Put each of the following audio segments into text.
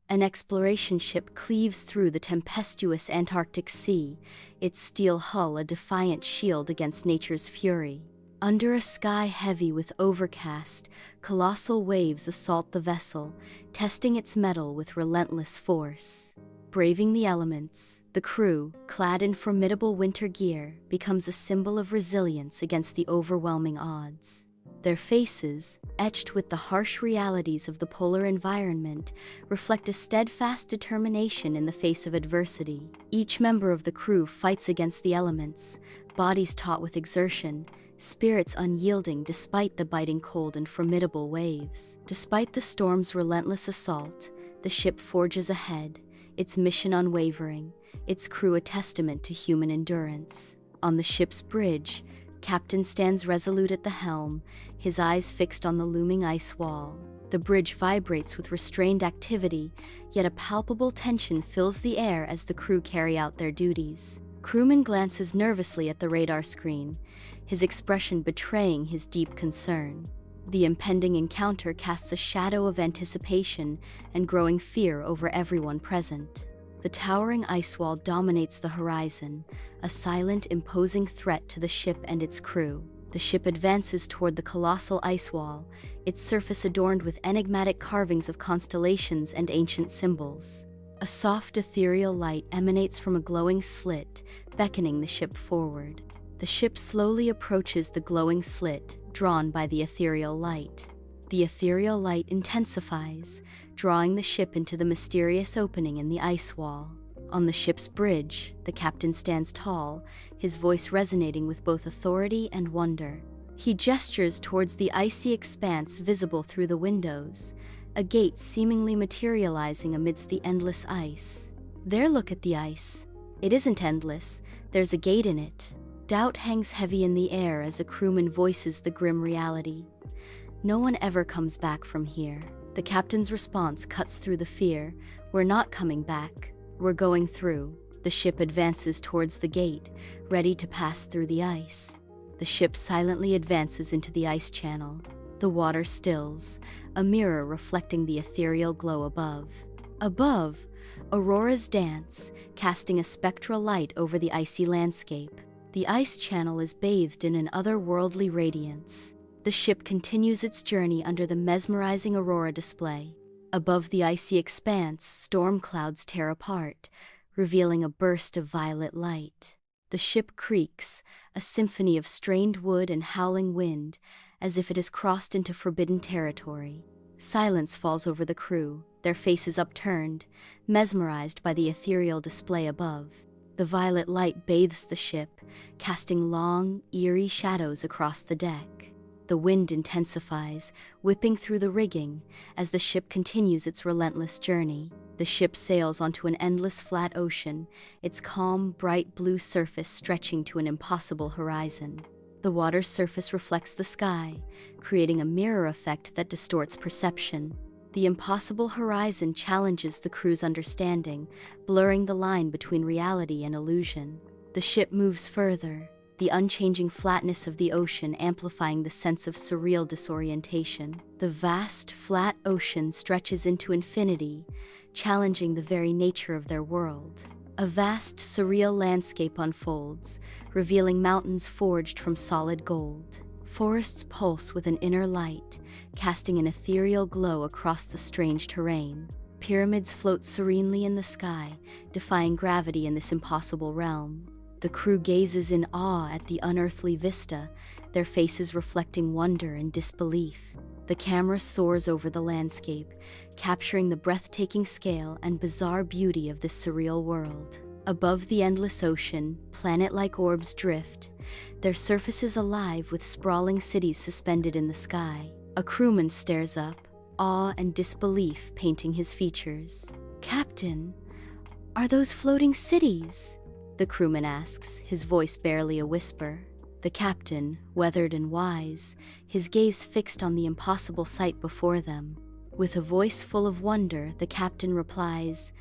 An exploration ship cleaves through the tempestuous Antarctic Sea, its steel hull a defiant shield against nature's fury. Under a sky heavy with overcast, colossal waves assault the vessel, testing its mettle with relentless force. Braving the elements, the crew, clad in formidable winter gear, becomes a symbol of resilience against the overwhelming odds. Their faces, etched with the harsh realities of the polar environment, reflect a steadfast determination in the face of adversity. Each member of the crew fights against the elements, bodies taut with exertion, spirits unyielding despite the biting cold and formidable waves. Despite the storm's relentless assault, the ship forges ahead, its mission unwavering, its crew a testament to human endurance. On the ship's bridge, Captain stands resolute at the helm, his eyes fixed on the looming ice wall. The bridge vibrates with restrained activity, yet a palpable tension fills the air as the crew carry out their duties. Crewman glances nervously at the radar screen, his expression betraying his deep concern. The impending encounter casts a shadow of anticipation and growing fear over everyone present. The towering ice wall dominates the horizon, a silent, imposing threat to the ship and its crew. The ship advances toward the colossal ice wall, its surface adorned with enigmatic carvings of constellations and ancient symbols. A soft, ethereal light emanates from a glowing slit, beckoning the ship forward. The ship slowly approaches the glowing slit, drawn by the ethereal light. The ethereal light intensifies, drawing the ship into the mysterious opening in the ice wall. On the ship's bridge, the captain stands tall, his voice resonating with both authority and wonder. He gestures towards the icy expanse visible through the windows, a gate seemingly materializing amidst the endless ice. There, look at the ice. It isn't endless, there's a gate in it. Doubt hangs heavy in the air as a crewman voices the grim reality. No one ever comes back from here. The captain's response cuts through the fear. We're not coming back. We're going through. The ship advances towards the gate, ready to pass through the ice. The ship silently advances into the ice channel. The water stills, a mirror reflecting the ethereal glow above. Above, auroras dance, casting a spectral light over the icy landscape. The ice channel is bathed in an otherworldly radiance. The ship continues its journey under the mesmerizing aurora display. Above the icy expanse, storm clouds tear apart, revealing a burst of violet light. The ship creaks, a symphony of strained wood and howling wind, as if it has crossed into forbidden territory. Silence falls over the crew, their faces upturned, mesmerized by the ethereal display above. The violet light bathes the ship, casting long, eerie shadows across the deck. The wind intensifies, whipping through the rigging as the ship continues its relentless journey. The ship sails onto an endless flat ocean, its calm, bright blue surface stretching to an impossible horizon. The water's surface reflects the sky, creating a mirror effect that distorts perception. The impossible horizon challenges the crew's understanding, blurring the line between reality and illusion. The ship moves further, the unchanging flatness of the ocean amplifying the sense of surreal disorientation. The vast, flat ocean stretches into infinity, challenging the very nature of their world. A vast, surreal landscape unfolds, revealing mountains forged from solid gold. Forests pulse with an inner light, casting an ethereal glow across the strange terrain. Pyramids float serenely in the sky, defying gravity in this impossible realm. The crew gazes in awe at the unearthly vista, their faces reflecting wonder and disbelief. The camera soars over the landscape, capturing the breathtaking scale and bizarre beauty of this surreal world. Above the endless ocean, planet-like orbs drift, their surfaces alive with sprawling cities suspended in the sky. A crewman stares up, awe and disbelief painting his features. "Captain, are those floating cities?" the crewman asks, his voice barely a whisper. The captain, weathered and wise, his gaze fixed on the impossible sight before them. With a voice full of wonder, the captain replies,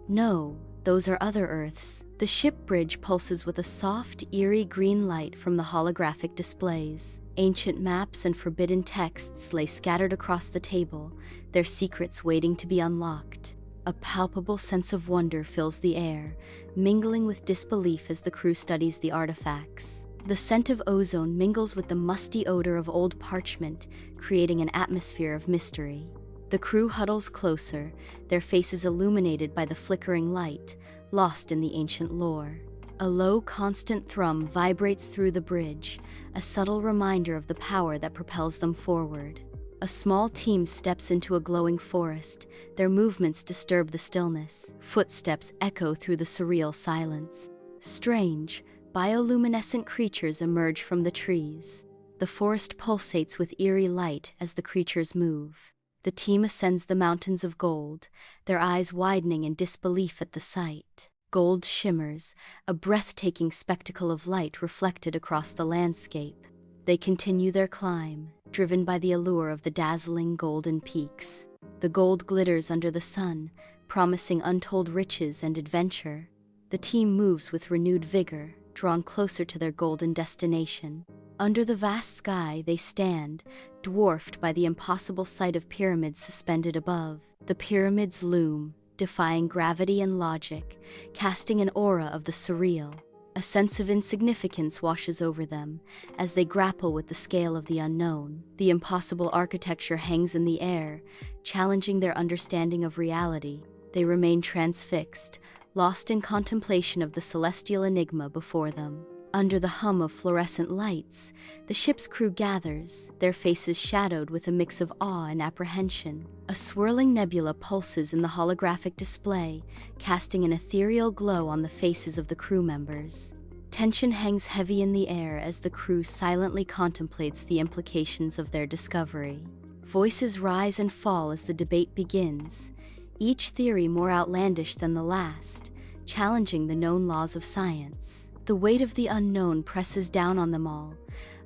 "No, those are other Earths." The ship bridge pulses with a soft, eerie green light from the holographic displays. Ancient maps and forbidden texts lay scattered across the table, their secrets waiting to be unlocked. A palpable sense of wonder fills the air, mingling with disbelief as the crew studies the artifacts. The scent of ozone mingles with the musty odor of old parchment, creating an atmosphere of mystery. The crew huddles closer, their faces illuminated by the flickering light, lost in the ancient lore. A low, constant thrum vibrates through the bridge, a subtle reminder of the power that propels them forward. A small team steps into a glowing forest, their movements disturb the stillness. Footsteps echo through the surreal silence. Strange, bioluminescent creatures emerge from the trees. The forest pulsates with eerie light as the creatures move. The team ascends the mountains of gold, their eyes widening in disbelief at the sight. Gold shimmers, a breathtaking spectacle of light reflected across the landscape. They continue their climb, driven by the allure of the dazzling golden peaks. The gold glitters under the sun, promising untold riches and adventure. The team moves with renewed vigor, drawn closer to their golden destination. Under the vast sky they stand, dwarfed by the impossible sight of pyramids suspended above. The pyramids loom, defying gravity and logic, casting an aura of the surreal. A sense of insignificance washes over them as they grapple with the scale of the unknown. The impossible architecture hangs in the air, challenging their understanding of reality. They remain transfixed, lost in contemplation of the celestial enigma before them. Under the hum of fluorescent lights, the ship's crew gathers, their faces shadowed with a mix of awe and apprehension. A swirling nebula pulses in the holographic display, casting an ethereal glow on the faces of the crew members. Tension hangs heavy in the air as the crew silently contemplates the implications of their discovery. Voices rise and fall as the debate begins, each theory more outlandish than the last, challenging the known laws of science. The weight of the unknown presses down on them all,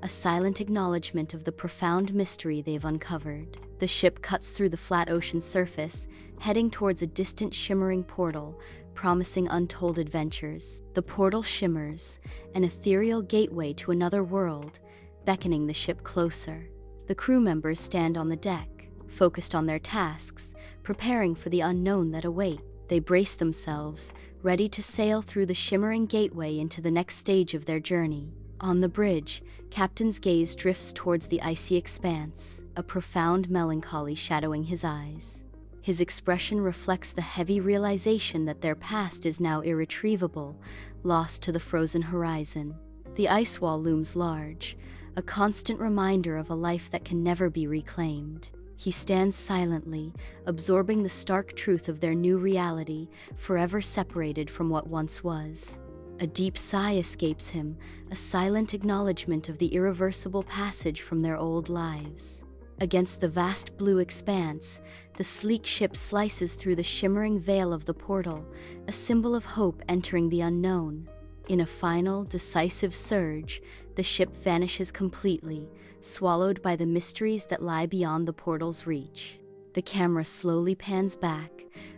a silent acknowledgement of the profound mystery they've uncovered. The ship cuts through the flat ocean surface, heading towards a distant shimmering portal, promising untold adventures. The portal shimmers, an ethereal gateway to another world, beckoning the ship closer. The crew members stand on the deck, focused on their tasks, preparing for the unknown that awaits. They brace themselves, ready to sail through the shimmering gateway into the next stage of their journey. On the bridge, Captain's gaze drifts towards the icy expanse, a profound melancholy shadowing his eyes. His expression reflects the heavy realization that their past is now irretrievable, lost to the frozen horizon. The ice wall looms large, a constant reminder of a life that can never be reclaimed. He stands silently, absorbing the stark truth of their new reality, forever separated from what once was. A deep sigh escapes him, a silent acknowledgement of the irreversible passage from their old lives. Against the vast blue expanse, the sleek ship slices through the shimmering veil of the portal, a symbol of hope entering the unknown. In a final, decisive surge, the ship vanishes completely, swallowed by the mysteries that lie beyond the portal's reach. The camera slowly pans back,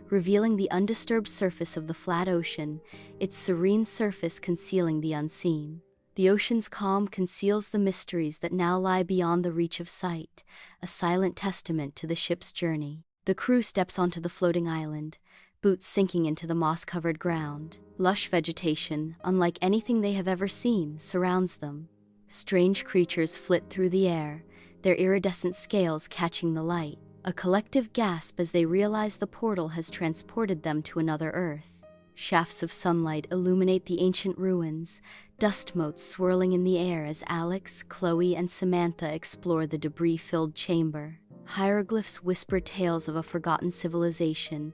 revealing the undisturbed surface of the flat ocean, its serene surface concealing the unseen. The ocean's calm conceals the mysteries that now lie beyond the reach of sight, a silent testament to the ship's journey. The crew steps onto the floating island, boots sinking into the moss-covered ground. Lush vegetation, unlike anything they have ever seen, surrounds them. Strange creatures flit through the air, their iridescent scales catching the light. A collective gasp as they realize the portal has transported them to another Earth. Shafts of sunlight illuminate the ancient ruins, dust motes swirling in the air as Alex, Chloe, and Samantha explore the debris-filled chamber. Hieroglyphs whisper tales of a forgotten civilization,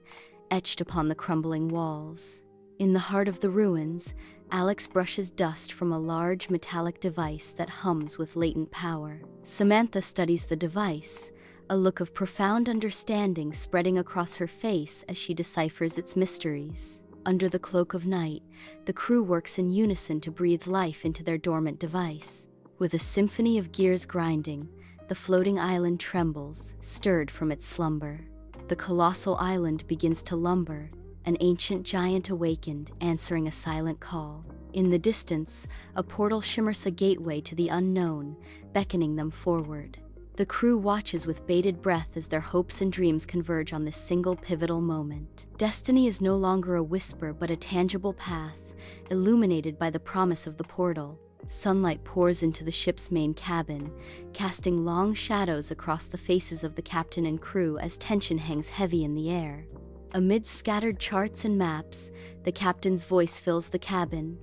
etched upon the crumbling walls. In the heart of the ruins, Alex brushes dust from a large metallic device that hums with latent power. Samantha studies the device, a look of profound understanding spreading across her face as she deciphers its mysteries. Under the cloak of night, the crew works in unison to breathe life into their dormant device. With a symphony of gears grinding, the floating island trembles, stirred from its slumber. The colossal island begins to lumber, an ancient giant awakened, answering a silent call. In the distance, a portal shimmers, a gateway to the unknown, beckoning them forward. The crew watches with bated breath as their hopes and dreams converge on this single pivotal moment. Destiny is no longer a whisper but a tangible path, illuminated by the promise of the portal. Sunlight pours into the ship's main cabin, casting long shadows across the faces of the captain and crew as tension hangs heavy in the air. Amid scattered charts and maps, the captain's voice fills the cabin.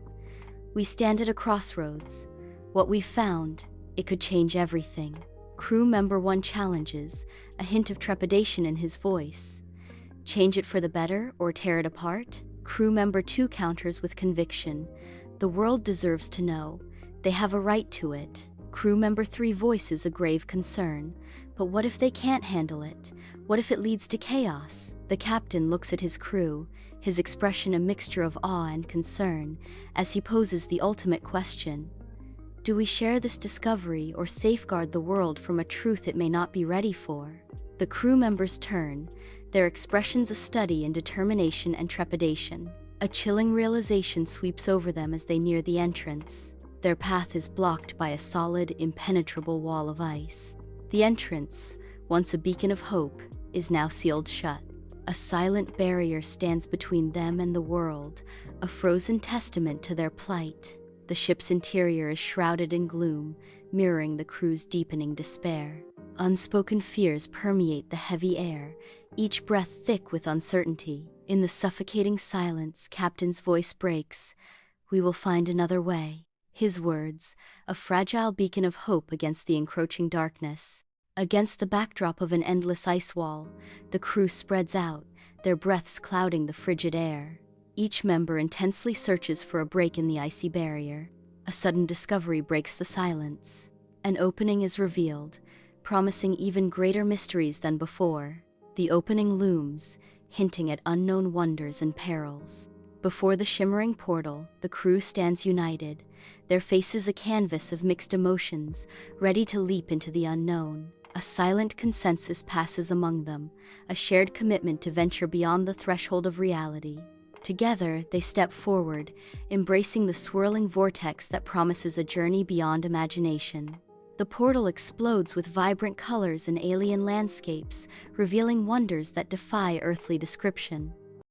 "We stand at a crossroads. What we've found, it could change everything." Crew member 1 challenges, a hint of trepidation in his voice. "Change it for the better or tear it apart?" Crew member 2 counters with conviction. "The world deserves to know. They have a right to it." Crew member 3 voices a grave concern. "But what if they can't handle it? What if it leads to chaos?" The captain looks at his crew, his expression a mixture of awe and concern, as he poses the ultimate question. Do we share this discovery or safeguard the world from a truth it may not be ready for? The crew members turn, their expressions a study in determination and trepidation. A chilling realization sweeps over them as they near the entrance. Their path is blocked by a solid, impenetrable wall of ice. The entrance, once a beacon of hope, is now sealed shut. A silent barrier stands between them and the world, a frozen testament to their plight. The ship's interior is shrouded in gloom, mirroring the crew's deepening despair. Unspoken fears permeate the heavy air, each breath thick with uncertainty. In the suffocating silence, Captain's voice breaks. "We will find another way." His words, a fragile beacon of hope against the encroaching darkness. Against the backdrop of an endless ice wall, the crew spreads out, their breaths clouding the frigid air. Each member intensely searches for a break in the icy barrier. A sudden discovery breaks the silence. An opening is revealed, promising even greater mysteries than before. The opening looms, hinting at unknown wonders and perils. Before the shimmering portal, the crew stands united, their faces a canvas of mixed emotions, ready to leap into the unknown. A silent consensus passes among them, a shared commitment to venture beyond the threshold of reality. Together, they step forward, embracing the swirling vortex that promises a journey beyond imagination. The portal explodes with vibrant colors and alien landscapes, revealing wonders that defy earthly description.